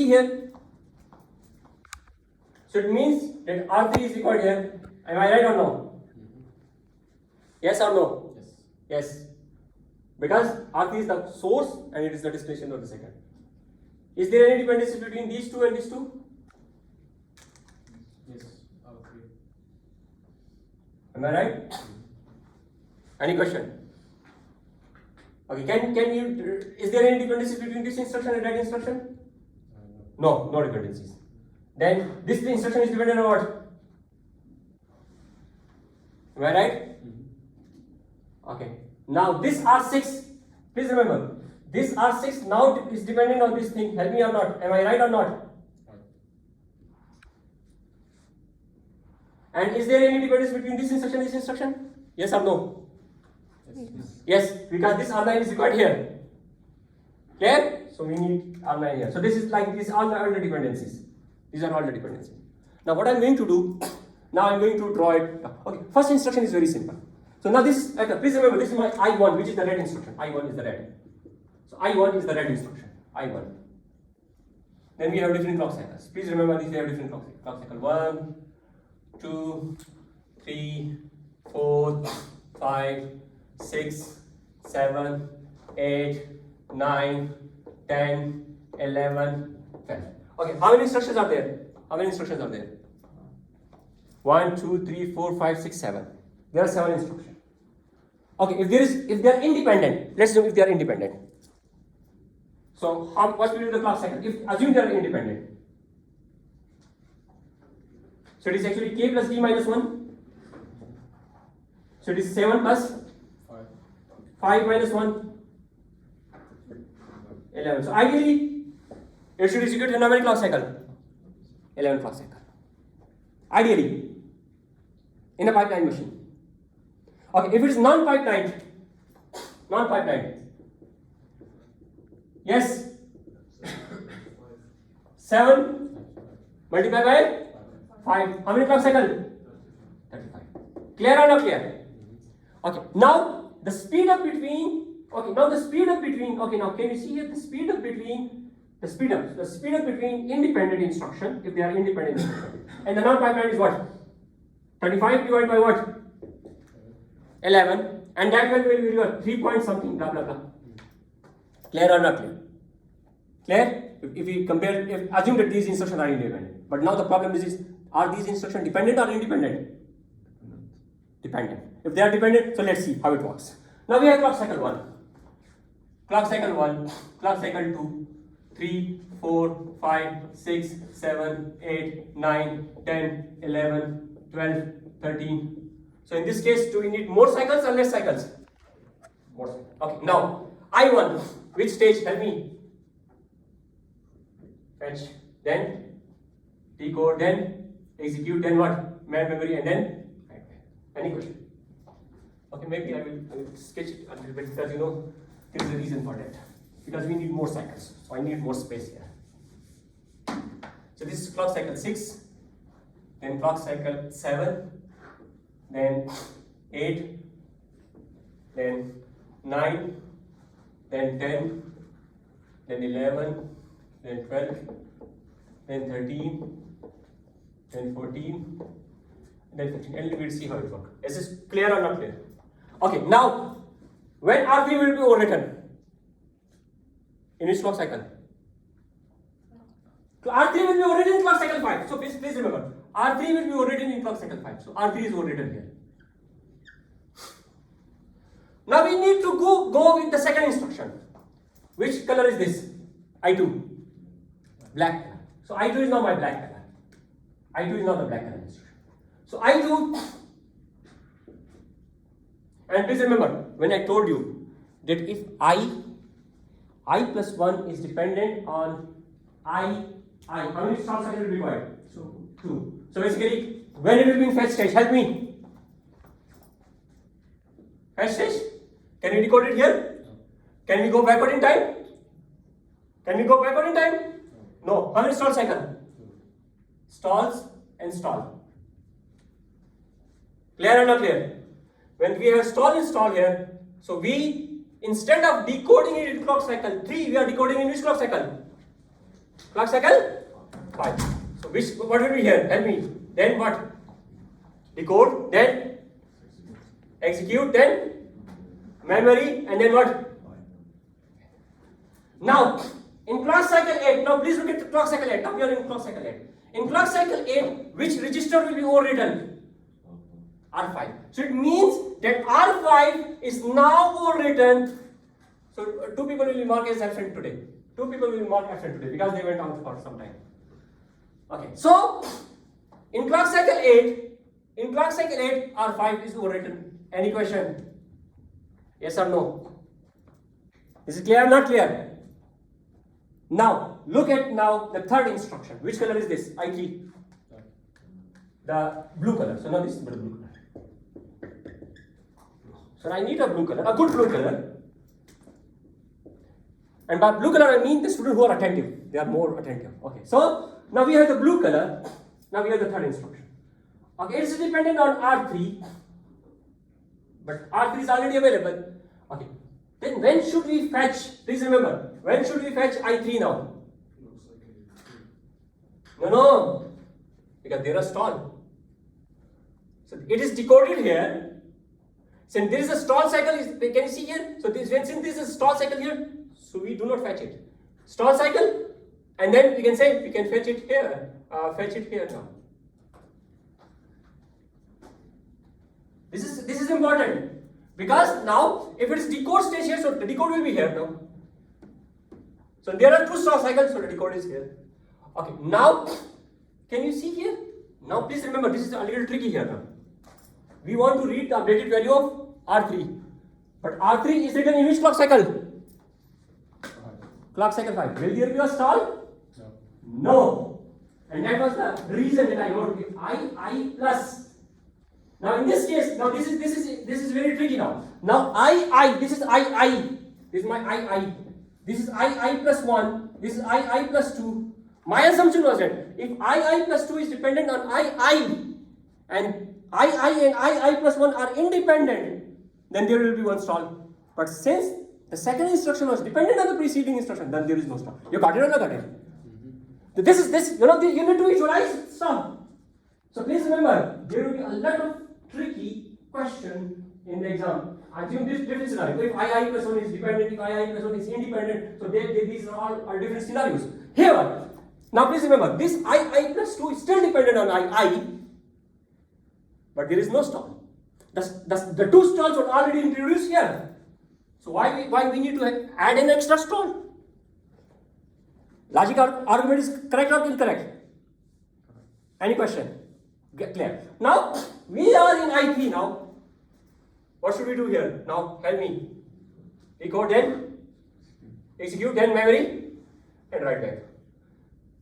here? So it means that R3 is required here. Am I right or no? Yes or no? Yes. Yes. Because R3 is the source and it is the destination of the second. Is there any dependency between these two and these two? Yes. Okay. Am I right? Any question? Okay, can you, is there any dependency between this instruction and that instruction? No, no dependencies. Then this instruction is dependent on what? Am I right? Okay. Now this R6, please remember, this R6 now is dependent on this thing. Help me or not? Am I right or not? And is there any difference between this instruction and this instruction? Yes or no? Yes. Yes, because this R9 is required here. Clear? So we need R9 here. So this is like these all the dependencies. These are all the dependencies. Now what I'm going to do, now I'm going to draw it. Okay, first instruction is very simple. So now this is, please remember, this is my I1, which is the red instruction. I1 is the red. So I1 is the red instruction. I1. Then we have different clock cycles. Please remember these, we have different clock cycle. 1, 2, 3, 4, 5, 6, 7, 8, 9, 10, 11, 12. Okay, how many instructions are there? How many instructions are there? 1, 2, 3, 4, 5, 6, 7. There are 7 instructions. Okay, if they are independent, let's assume if they are independent. So what will be the clock cycle? If assume they are independent. So it is actually k plus d minus 1. So it is 7 plus 5 minus 1, 11. So ideally, it should execute in how many clock cycle? 11 clock cycle. Ideally, in a pipeline machine. Okay, if it is non-pipeline, yes, 7 multiplied by 5. How many clock cycle? 35. Clear or not clear? Okay, now the speed up between, okay, now can you see here the speed up between independent instruction, if they are independent instruction, and the non-pipeline is what? 35 divided by what? 11, and that one will be your 3 point something, blah blah blah. Clear or not clear? Clear? If we compare, assume that these instructions are independent, but now the problem is are these instructions dependent or independent? Dependent. If they are dependent, so let's see how it works. Now we have clock cycle 1, clock cycle 1, clock cycle 2, 3, 4, 5, 6, 7, 8, 9, 10, 11, 12, 13. So in this case, do we need more cycles or less cycles? More cycles. Okay, now I1, which stage? Tell me. Fetch, then decode, then execute, then what? Man memory, and then any question? Okay, maybe I will sketch it a little bit because you know there is a reason for that. Because we need more cycles, so I need more space here. So this is clock cycle 6, then clock cycle 7, then 8, then 9, then 10, then 11, then 12, then 13, then 14, then 15. And we'll see how it works. Is this clear or not clear? Okay, now when R3 will be overwritten? In which clock cycle? R3 will be overwritten in clock cycle 5. So please remember, R3 will be overwritten in clock cycle 5. So R3 is overwritten here. Now we need to go with the second instruction. Which color is this? I2. Black color. So I2 is now my black color. I2 is now the black color instruction. So I2, and please remember, when I told you that if I plus 1 is dependent on I, how many stop cycles will be required? So 2. So basically, when it will be in fetch stage, help me. Fetch stage? Can we decode it here? Can we go backward in time? Can we go backward in time? No. How many stall cycle? Stalls and stall. Clear or not clear? When we have stall and stall here, so we, instead of decoding it in clock cycle 3, we are decoding in which clock cycle? Clock cycle 5. So what will be here? Help me. Then what? Decode, then execute, then memory, and then what? Now, in clock cycle 8, now please look at the clock cycle 8. Now we are in clock cycle 8. In clock cycle 8, which register will be overwritten? R5. So it means that R5 is now overwritten. So two people will be marked as absent today. Two people will be marked absent today because they went out for some time. Okay. So in clock cycle 8, R5 is overwritten. Any question? Yes or no? Is it clear or not clear? Now look at the third instruction. Which color is this? I3. The blue color. So now this is the blue color. So I need a blue color, a good blue color. And by blue color I mean the students who are attentive. They are more attentive. Okay. So now we have the blue color. Now we have the third instruction. Okay, it's dependent on R3. But R3 is already available. Okay. Then when should we fetch? Please remember, when should we fetch I3 now? No. Because there is stall. So it is decoded here. Since there is a stall cycle, can you see here? So since there is a stall cycle here, so we do not fetch it. Stall cycle, and then we can say we can fetch it here. Fetch it here now. This is important because now if it is decode stage here, so the decode will be here now. So there are two stall cycles, so the decode is here. Okay, now can you see here? Now please remember, this is a little tricky here now. We want to read the updated value of R3. But R3 is written in which clock cycle? Clock cycle 5. Will there be a stall? No. And that was the reason that I wrote I plus. Now in this case, now this is very tricky now. Now this is I. This is my I. This is I plus 1. This is I plus 2. My assumption was that if I plus 2 is dependent on I and I and I plus 1 are independent, then there will be one stall. But since the second instruction was dependent on the preceding instruction, then there is no stall. You got it or not got it? You need to visualize stall. So please remember, there will be a lot of tricky question in the exam. Assume this different scenario. If I plus 1 is dependent, if I plus 1 is independent, so these are all different scenarios. Here, now please remember, this I plus 2 is still dependent on I, but there is no stall. The two stalls were already introduced here. So why we need to add an extra stall? Logic argument is correct or incorrect? Any question? Get clear. Now we are in I3 now. What should we do here? Now help me. Decode, then execute, then memory, and write back.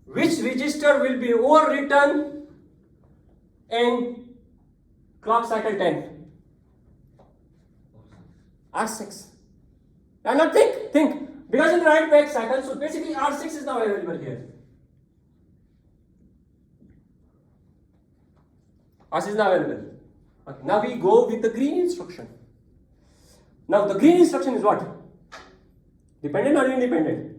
Which register will be overwritten in clock cycle 10? R6. Now think. Because in the write back cycle, so basically R6 is now available here. R6 is now available. Okay. Now we go with the green instruction. Now the green instruction is what? Dependent or independent?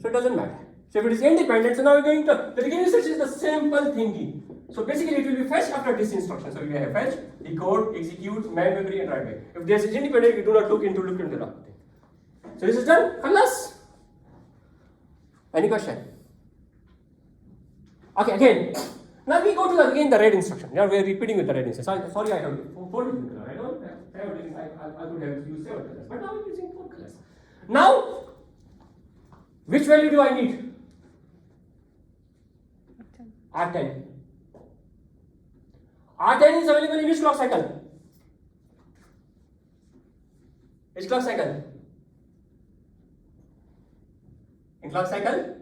So it doesn't matter. So if it is independent, so now we're going to, the green instruction is the simple thingy. So basically it will be fetch after this instruction. So we have fetch, decode, execute, memory, and write back. If this is independent, we do not look into the thing. So this is done. Khalas. Any question? Okay, again. Now we go to again the red instruction. Now we are repeating with the red instruction. Sorry, I have 4 different colors. I don't have I could have used 7 colors, but now I'm using 4 colors. Now, which value do I need? R10. R10 is available in which clock cycle? Which clock cycle? In clock cycle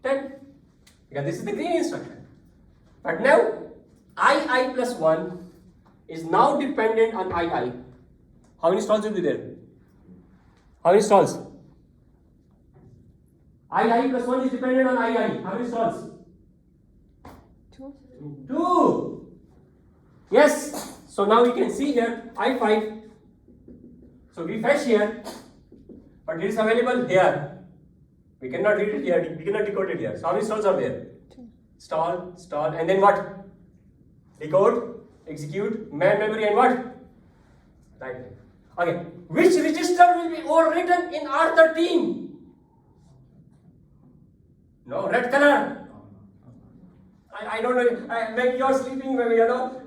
10. Because this is the green instruction. But now I plus 1 is now dependent on I. How many stalls will be there? How many stalls? I plus 1 is dependent on I. How many stalls? 2. Yes. So now we can see here I5. So we fetch here, but it is available here. We cannot read it here, we cannot decode it here. So how many stalls are there? Stall, stall, and then what? Decode, execute, man memory, and what? Right. Okay. Which register will be overwritten in R13? No, red color. I don't know. Maybe you're sleeping, maybe you know.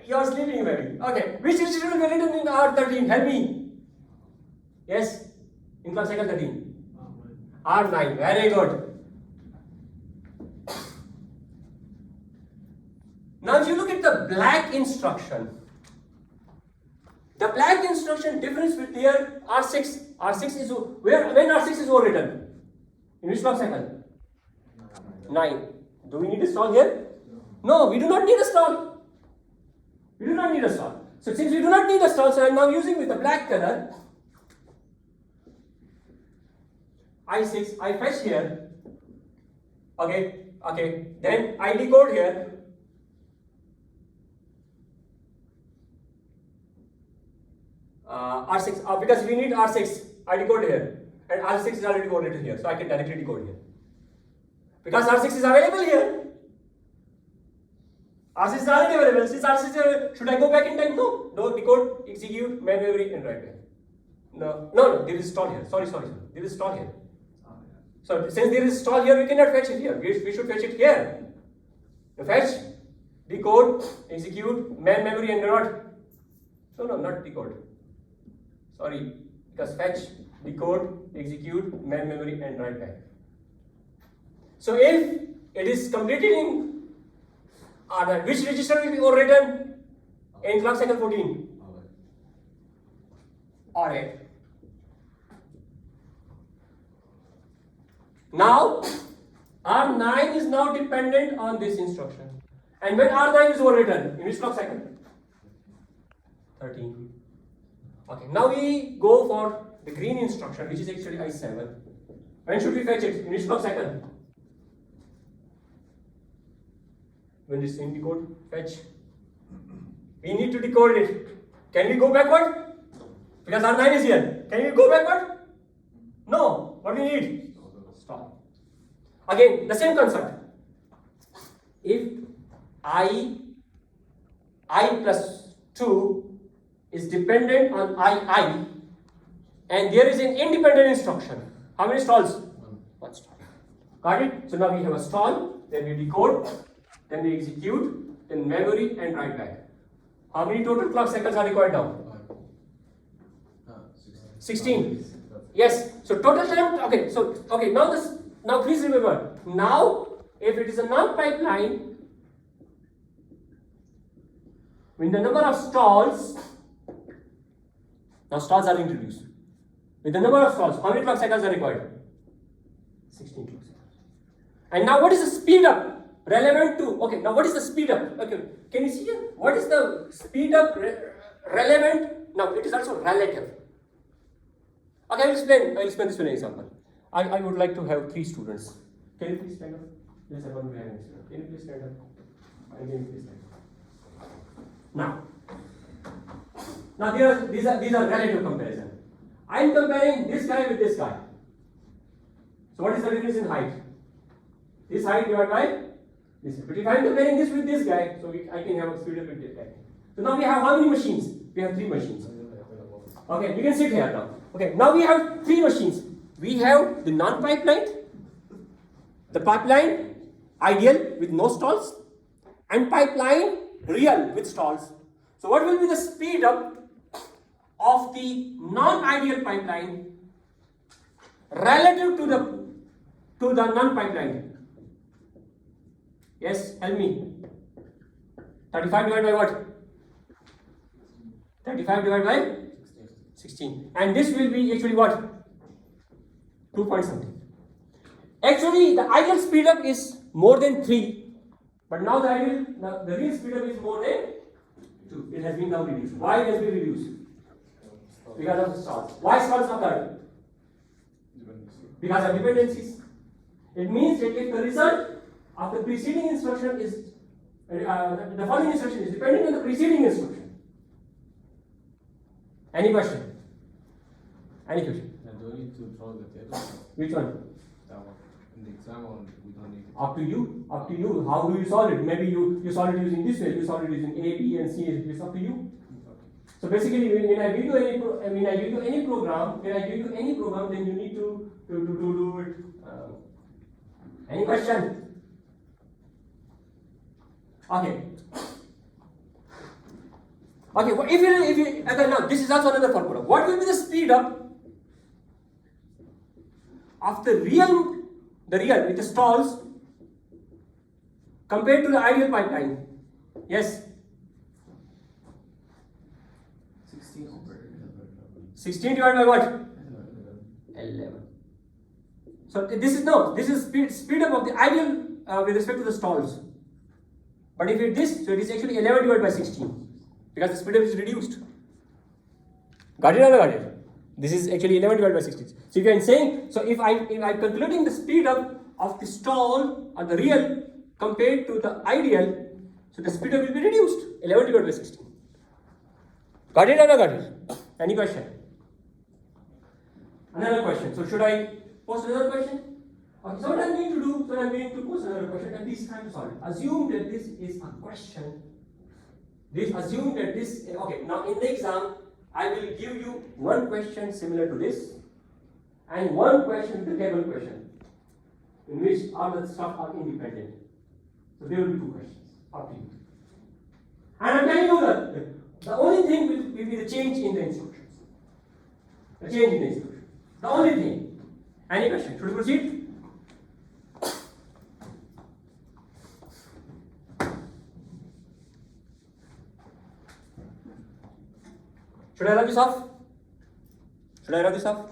You're sleeping, maybe. Okay. Which register will be written in R13? Help me. Yes. In clock cycle 13. R9. Very good. Now, if you look at the black instruction, the black instruction difference with here R6. R6 is where when R6 is overwritten? In which clock cycle? 9. Do we need a stall here? No, we do not need a stall. We do not need a stall. So since we do not need a stall, so I am now using with the black color. I6, I fetch here. Okay, okay. Then I decode here. R6, because we need R6, I decode here. And R6 is already coded here, so I can directly decode here. Because R6 is available here. R6 is already available. Since R6 is available, should I go back in time? No. No, decode, execute, man memory, and write back. No, there is stall here. Sorry. There is stall here. So since there is stall here, we cannot fetch it here. We should fetch it here. The fetch, decode, execute, man memory, and what? No, not decode. Sorry, because fetch, decode, execute, man memory, and write back. So if it is completed in R9, which register will be overwritten in clock cycle 14? R8. Now, R9 is now dependent on this instruction. And when R9 is overwritten, in which clock cycle? 13. Okay, now we go for the green instruction, which is actually I7. When should we fetch it? In which clock cycle? When this thing decode, fetch. We need to decode it. Can we go backward? Because R9 is here. Can we go backward? No. What do we need? Stop. Again, the same concept. If I plus 2 is dependent on I, and there is an independent instruction. How many stalls? One stall. Got it? So now we have a stall, then we decode, then we execute, then memory, and write back. How many total clock cycles are required now? 16. Yes. So total time. Okay. Now please remember. Now, if it is a non-pipeline, when the number of stalls, now stalls are introduced. With the number of stalls, how many clock cycles are required? 16 clock cycles. And now what is the speed up relevant to? Okay, now what is the speed up? Okay, can you see here? What is the speed up relevant? Now it is also relative. Okay, I will explain this with an example. I would like to have 3 students. Can you please stand up? Yes, I want to have an student. Can you please stand up? Can you please stand up? Now these are relative comparison. I am comparing this guy with this guy. So what is the difference in height? This height divided by this. But if I am comparing this with this guy, so I can have a speed up with this guy. So now we have how many machines? We have 3 machines. Okay, you can sit here now. Okay, now we have 3 machines. We have the non-pipeline, the pipeline ideal with no stalls, and pipeline real with stalls. So what will be the speed up of the non-ideal pipeline relative to the non-pipeline? Yes, help me. 35 divided by what? 35 divided by 16. And this will be actually what? 2 point something. Actually, the ideal speed up is more than 3, but now the real speed up is more than 2. It has been now reduced. Why it has been reduced? Because of the stalls. Why stalls occur? Because of dependencies. It means that if the result of the preceding instruction is the following instruction is dependent on the preceding instruction. Any question? Any question? And do we need to draw the table? Which one? That one. Someone we don't need to. Up to you. Up to you. How do you solve it? Maybe you solve it using this way. You solve it using A, B, and C. It's up to you. So basically, when I give you any when I give you any program, then you need to do it. Any question? Okay. Okay. Well, if you again now this is also another formula. What will be the speed up of the real with the stalls compared to the ideal pipeline? Yes. 16 over 16 divided by what? 11. So this is speed up of the ideal with respect to the stalls. But if it this, so it is actually 11 divided by 16 because the speed up is reduced. Got it or not got it? This is actually 11 divided by 16. So if I am saying, so if I'm calculating the speed up of the stall or the real compared to the ideal, so the speed up will be reduced 11 divided by 16. Got it or not got it? Any question? Another question. So should I post another question? Okay, so what I'm going to do, so I'm going to post another question and this time to solve it. Assume that this is a question. Assume that this, okay, now in the exam, I will give you one question similar to this and one question with a table question in which all the stuff are independent. So there will be two questions, up to you. And I'm telling you that the only thing will be the change in the instructions. The change in the instructions. The only thing. Any question? Should we proceed? Should I rub this off? Should I rub this off?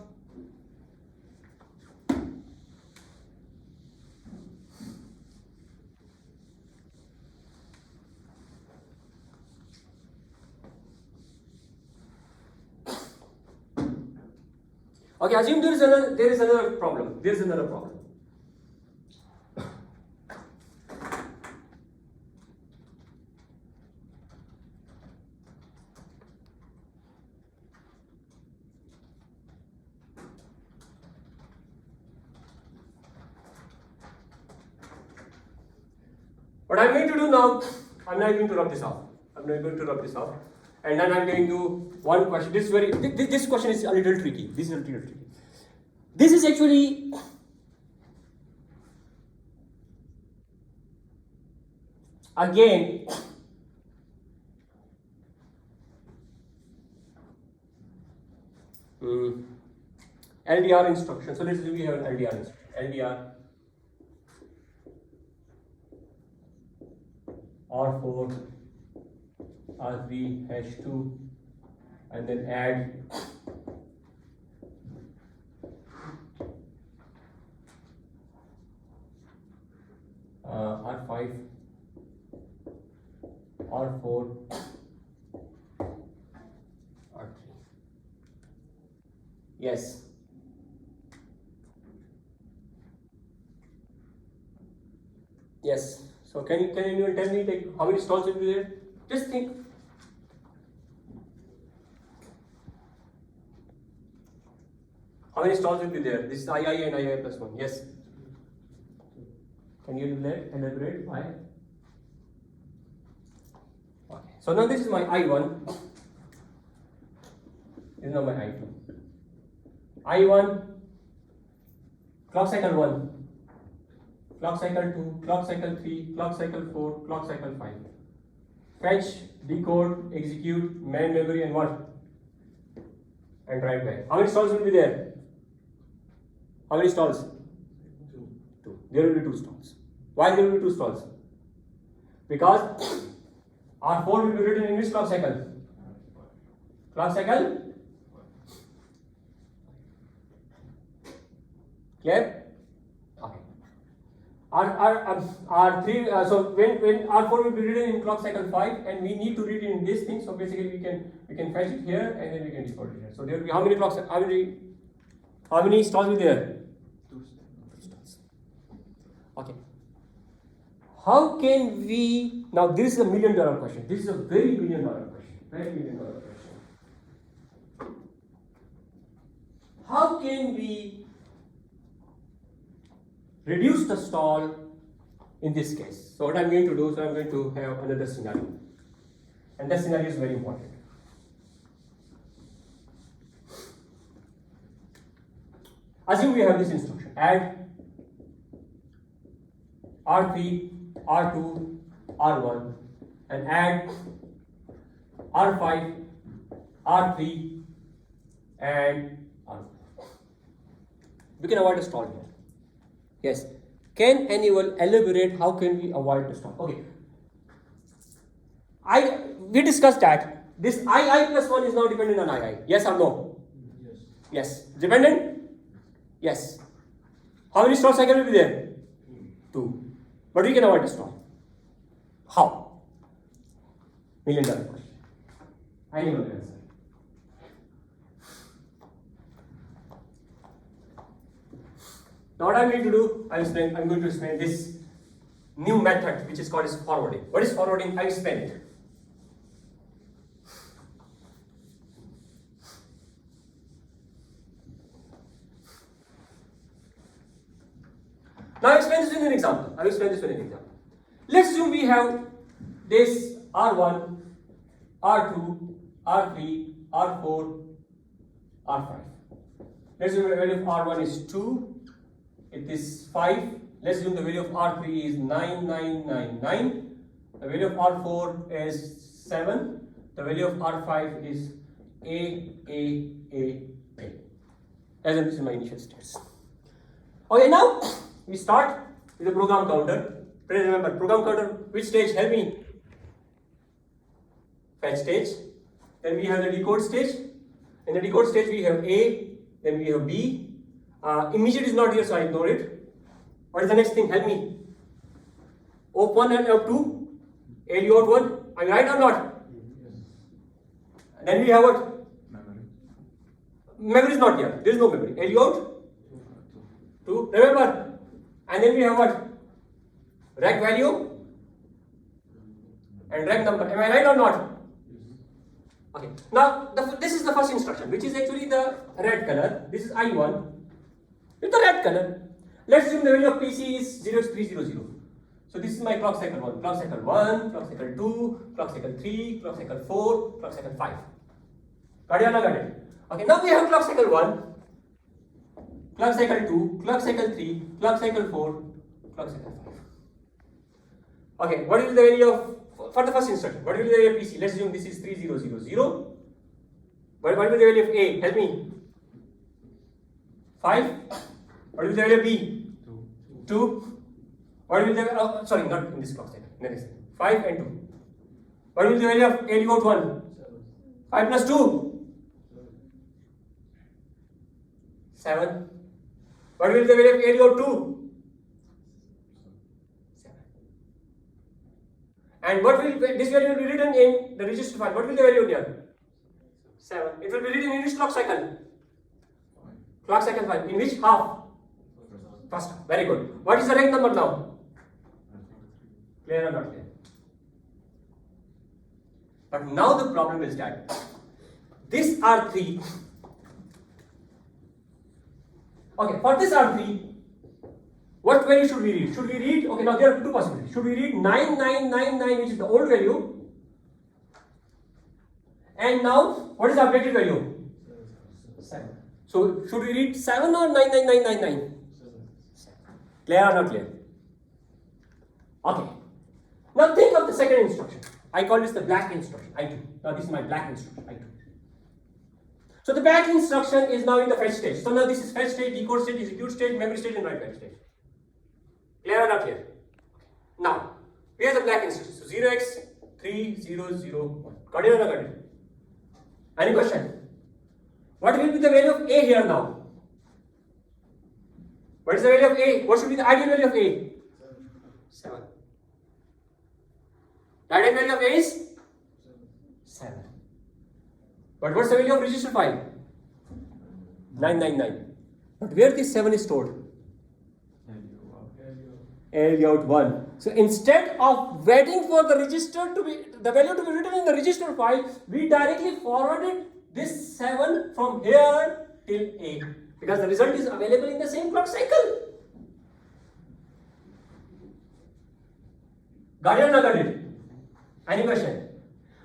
Okay, assume there is another problem. There is another problem. What I'm going to do now, I'm not going to rub this off. I'm not going to rub this off. And then I'm going to one question. This question is a little tricky. This is a little tricky. This is actually again LDR instruction. So let's say we have an LDR instruction. LDR R4 R3 H2 and then add R5 R4 R3. Yes. Yes. So can you tell me like how many stalls will be there? Just think. How many stalls will be there? This is II and II plus 1. Yes. Can you elaborate? Why? Okay. So now this is my I1. This is now my I2. I1, clock cycle 1. Clock cycle 2, clock cycle 3, clock cycle 4, clock cycle 5. Fetch, decode, execute, man memory and what? And write back. How many stalls will be there? How many stalls? 2. There will be 2 stalls. Why there will be 2 stalls? Because R4 will be written in which clock cycle? Clock cycle? Clear? R3, so when R4 will be written in clock cycle 5 and we need to read it in this thing, so basically we can fetch it here and then we can decode it here. So there will be how many stalls will be there? 2 stalls. Okay. How can we, now this is a $1 million question. This is a very $1 million question. Very $1 million question. How can we reduce the stall in this case. So what I'm going to do, so I'm going to have another scenario. And that scenario is very important. Assume we have this instruction, add R3, R2, R1 and add R5, R3 and R4. We can avoid a stall here. Yes. Can anyone elaborate how can we avoid the stall? Okay. We discussed that. This II plus 1 is now dependent on II. Yes or no? Yes. Yes. Dependent? Yes. How many stall cycles will be there? 2. But we can avoid the stall. How? $1 million question. I know the answer. Now what I'm going to do, I'm going to explain this new method which is called as forwarding. What is forwarding? I explain it. Now I explain this in an example. I will explain this in an example. Let's assume we have this R1, R2, R3, R4, R5. Let's assume the value of R1 is 2, it is 5. Let's assume the value of R3 is 9999. The value of R4 is 7. The value of R5 is A. As in this is my initial states. Okay, now we start with the program counter. Please remember, program counter, which stage? Help me. Fetch stage. Then we have the decode stage. In the decode stage, we have A, then we have B. Immediate is not here, so I ignore it. What is the next thing? Help me. OP1 and OP2. ALU out 1. Am I right or not? Yes. Then we have what? Memory. Memory is not here. There is no memory. ALU out 2. Remember. And then we have what? Rec value and rec number. Am I right or not? Okay. Now, this is the first instruction, which is actually the red color. This is I1 with the red color. Let's assume the value of PC is 0x300. So this is my clock cycle 1, clock cycle 1, clock cycle 2, clock cycle 3, clock cycle 4, clock cycle 5. Got it or not got it? Okay, now we have clock cycle 1, clock cycle 2, clock cycle 3, clock cycle 4, clock cycle 5. Okay, what is the value of, for the first instruction, what will be the value of PC? Let's assume this is 3000. What will be the value of A? Help me. 5. What will be the value of B? 2. What will be the, sorry, not in this clock cycle, next 5 and 2. What will be the value of ALU out 1? 5 plus 2? 7. What will be the value of ALU out 2? 7. And what will this value will be written in the register file? What will the value here? 7. It will be written in which clock cycle? Clock cycle 5. In which half? First half. Very good. What is the right number now? Clear or not clear? But now the problem is that this R3, okay, for this R3, what value should we read? Should we read, okay, now there are two possibilities. Should we read 9999, which is the old value? And now, what is the updated value? 7. So, should we read 7 or 99999? 7. Clear or not clear? Okay. Now think of the second instruction. I call this the black instruction, I2. Now this is my black instruction, I2. So the black instruction is now in the fetch stage. So now this is fetch stage, decode stage, execute stage, memory stage, and write value stage. Clear or not clear? Now, here's the black instruction. So 0x3001. Got it or not got it? Any question? What will be the value of A here now? What is the value of A? What should be the ideal value of A? 7. The ideal value of A is 7. But what's the value of register file? 999. But where this 7 is stored? ALU out 1. So instead of waiting for the register to be, the value to be written in the register file, we directly forwarded this 7 from here till A. Because the result is available in the same clock cycle. Got it or not got it? Any question?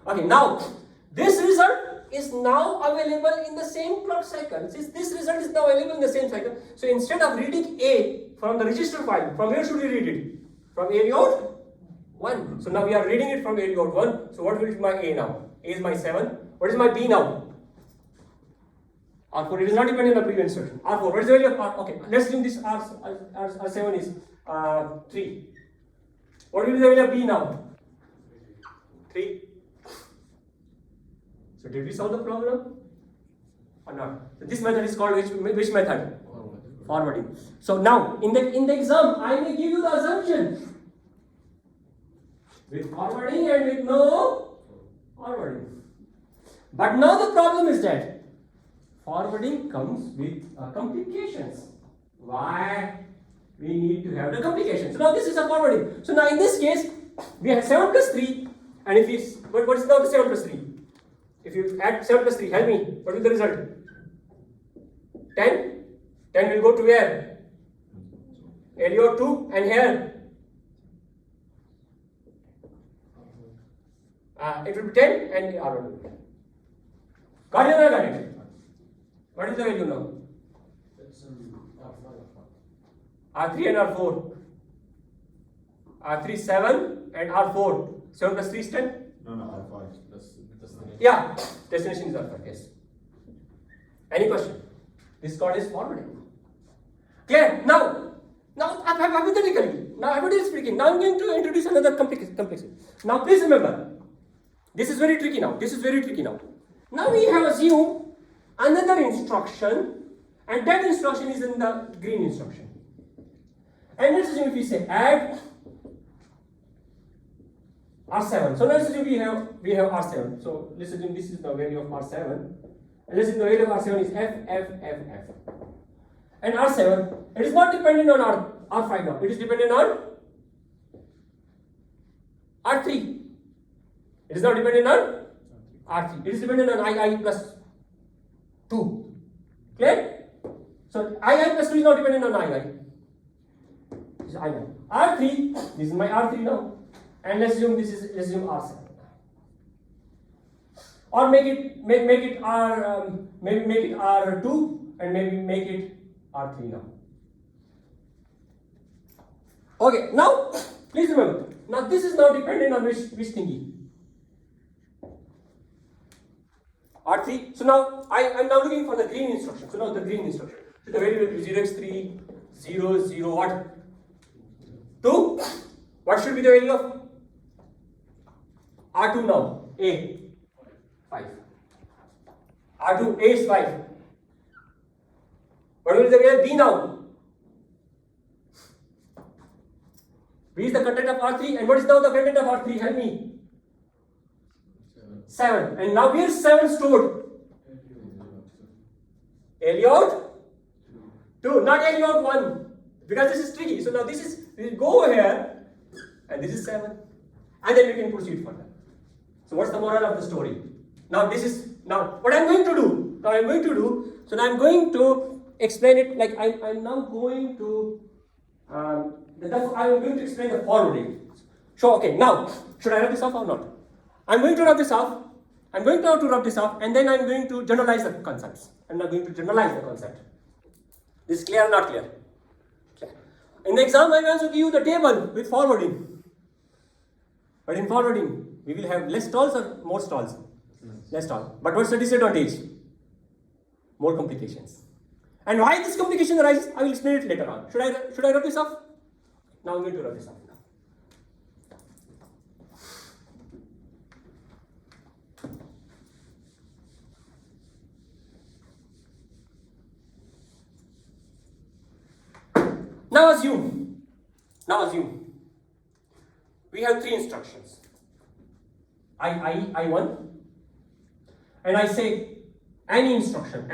Okay, now this result is now available in the same clock cycle. Since this result is now available in the same cycle, so instead of reading A from the register file, from where should we read it? From A out 1. So now we are reading it from A out 1. So what will be my A now? A is my 7. What is my B now? R4. It is not dependent on the previous instruction. R4. What is the value of R? Okay, let's assume this R7 is 3. What will be the value of B now? 3. So did we solve the problem or not? So this method is called which method? Forwarding. So now in the exam I may give you the assumption with forwarding and with no forwarding. But now the problem is that forwarding comes with complications. Why? We need to have the complications. So now this is a forwarding. So now in this case we have 7 plus 3, and if you what is now the 7 plus 3? If you add 7 plus 3, help me, what is the result? 10? 10 will go to where? LO 2 and here? It will be 10 and R1 will be 10. Got it or not got it? What is the value now? R3 and R4. R3 7 and R4. 7 plus 3 is 10? No, R5. That's destination. Yeah, destination is R5, yes. Any question? This code is forwarding. Clear? Now hypothetically speaking, now I'm going to introduce another complexity. Now please remember, this is very tricky now. Now we have assumed another instruction, and that instruction is in the green instruction. And let's assume if we say add R7. So let's assume we have R7. So let's assume this is the value of R7. And let's assume the value of R7 is F. And R7, it is not dependent on R5 now. It is dependent on R3. It is not dependent on R3. It is dependent on II plus 2. Clear? So II plus 2 is not dependent on II. This is II. R3, this is my R3 now. And let's assume R7. Or make it R2 and maybe make it R3 now. Okay, now please remember. Now this is now dependent on which thingy. R3. So now I'm now looking for the green instruction. So now the green instruction. So the value will be 0x3, 0, 0, what? 2. What should be the value of R2 now? A. 5. R2, A is 5. What will be the value of B now? B is the content of R3, and what is now the content of R3? Help me. 7. And now where is 7 stored? Elliot 2, not Elliot 1. Because this is tricky. So now this is, we will go over here, and this is 7. And then we can proceed further. So what's the moral of the story? Now what I'm going to do. So now I'm going to explain it like I'm now going to I'm going to explain the forwarding. So okay, now should I rub this off or not? I'm going to rub this off. And then I'm going to generalize the concepts. I'm not going to generalize the concept. This is clear or not clear? Clear. In the exam, I will also give you the table with forwarding. But in forwarding, we will have less stalls or more stalls? Less stalls. But what's the disadvantage? More complications. And why this complication arises, I will explain it later on. Should I rub this off? Now I'm going to rub this off. Now assume we have 3 instructions. I1, and I say any instruction,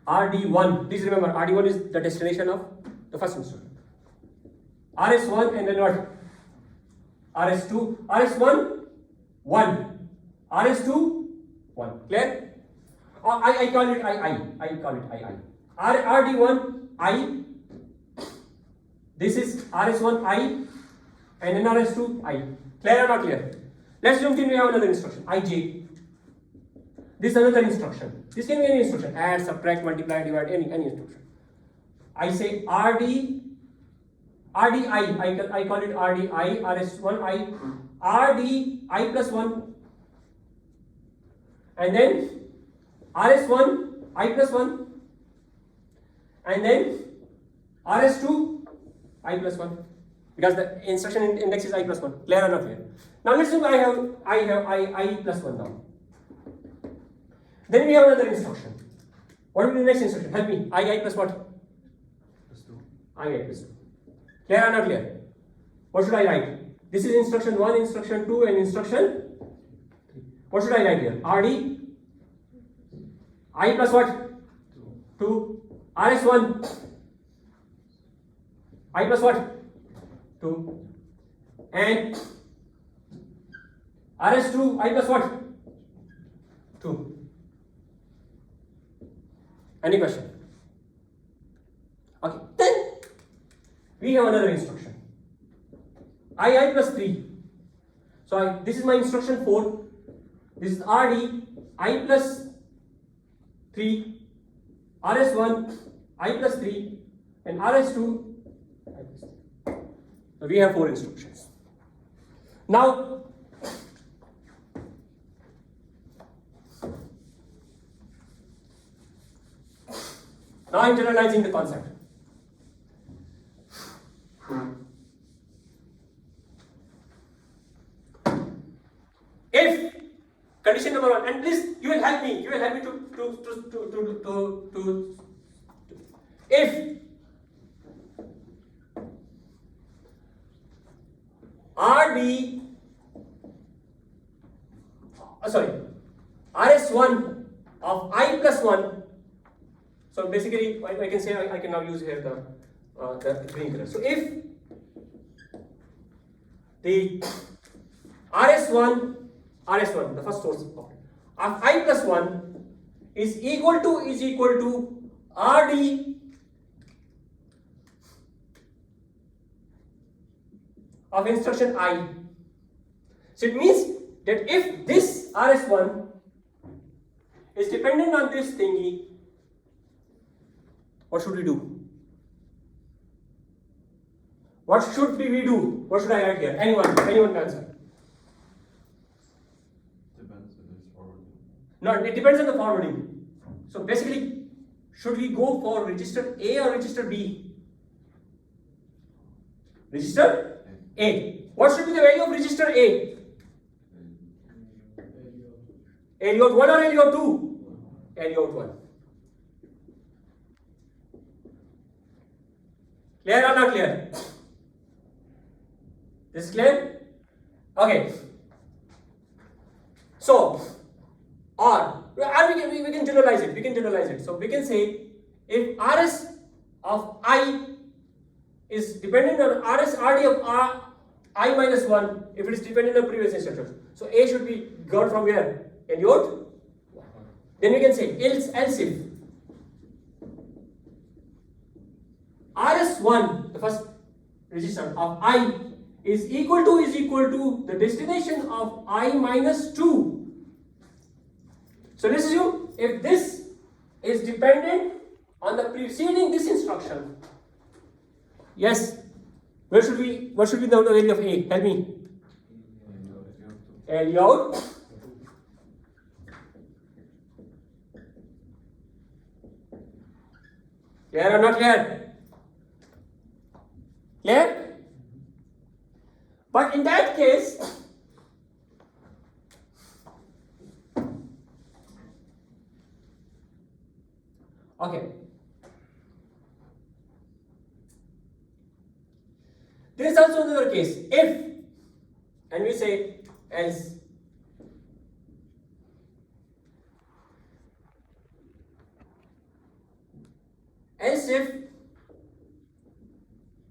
RD1. Please remember, RD1 is the destination of the first instruction. RS1 and then what? RS2, RS1, 1. RS2, 1. Clear? Or I call it II. RD1, I. This is RS1 I and then RS2 I. Clear or not clear? Let's assume we have another instruction IJ. This is another instruction. This can be any instruction. Add, subtract, multiply, divide, any instruction. I say RDI, I call it RDI, RS1 I, RDI plus 1, and then RS1 I plus 1, and then RS2 I plus 1, because the instruction index is I plus 1. Clear or not clear? Now let's assume I have I plus 1 now. Then we have another instruction. What will be the next instruction? Help me. I plus what? Plus 2. I plus 2. Clear or not clear? What should I write? This is instruction 1, instruction 2, and instruction 3. What should I write here? RD I plus what? 2. RS1 I plus what? 2. And RS2 I plus what? 2. Any question? Okay, then we have another instruction. I plus 3. So this is my instruction 4. This is RD I plus 3, RS1 I plus 3, and RS2 I plus 3. So we have 4 instructions. Now I'm generalizing the concept. If condition number 1, and please you will help me to if RS1 of I plus 1. So basically, I can say I can now use here the green color. So if the RS1, the first source of I plus 1 is equal to RD of instruction I. So it means that if this RS1 is dependent on this thingy, what should we do? What should we do? What should I write here? Anyone can answer. Depends on this forwarding. No, it depends on the forwarding. So basically, should we go for register A or register B? Register A. What should be the value of register A? ALEOUT 1 or ALEOUT 2? ALEOUT 1. Clear or not clear? This is clear? Okay. So, or we can generalize it. We can generalize it. So we can say if RS of I is dependent on RS RD of I minus 1, if it is dependent on previous instructions. So A should be got from where? ALEOUT. Then we can say else if RS1, the first register of I, is equal to the destination of I minus 2. So let's assume if this is dependent on the preceding this instruction. Yes. What should be the value of A? Help me. ALEOUT. Clear or not clear? Clear? But in that case, okay. There is also another case. If, and we say else. Else if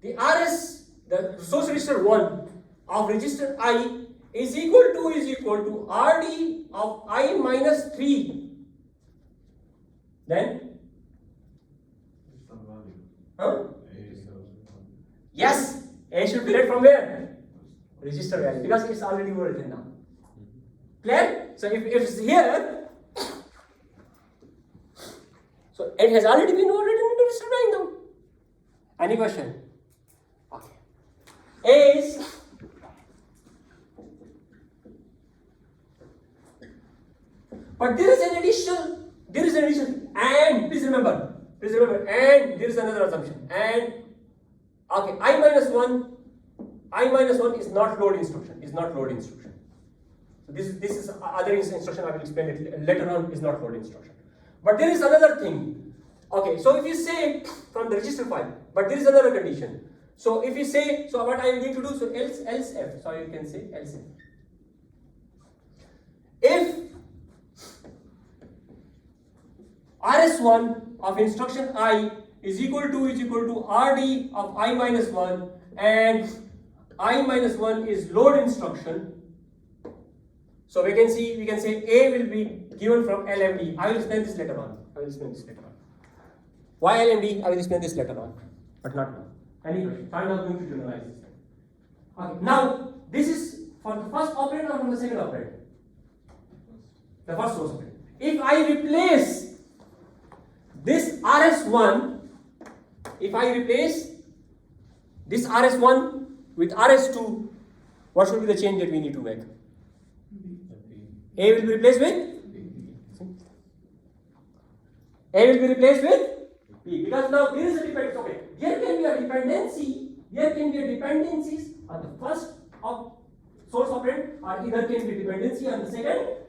the RS, the source register 1 of register I is equal to RD of I minus 3, then Some value. huh? A is Yes, A should be read from where? Register value, because it's already written now. Clear? So if it's here, so it has already been written into register value now. Any question? Okay. A is but there is an addition, and please remember, and there is another assumption, and okay, I minus one is not load instruction, So this is other instruction, I will explain it later on, is not load instruction. But there is another thing. Okay, so if you say from the register file, but there is another condition. So if you say, so what I am going to do, so else f, so you can say else f. If RS1 of instruction I is equal to RD of I minus 1, and I minus 1 is load instruction. So we can say A will be given from LMD. I will explain this later on. Why LMD? I will explain this later on, but not now. Anyway, I'm not going to generalize this. Okay. Now this is for the first operand or from the second operand? The first source operand. If I replace this RS1, if I replace this RS1 with RS2, what should be the change that we need to make? A will be replaced with B, because now there is a dependency. Okay, there can be a dependencies on the first source operand, or either can be dependency on the second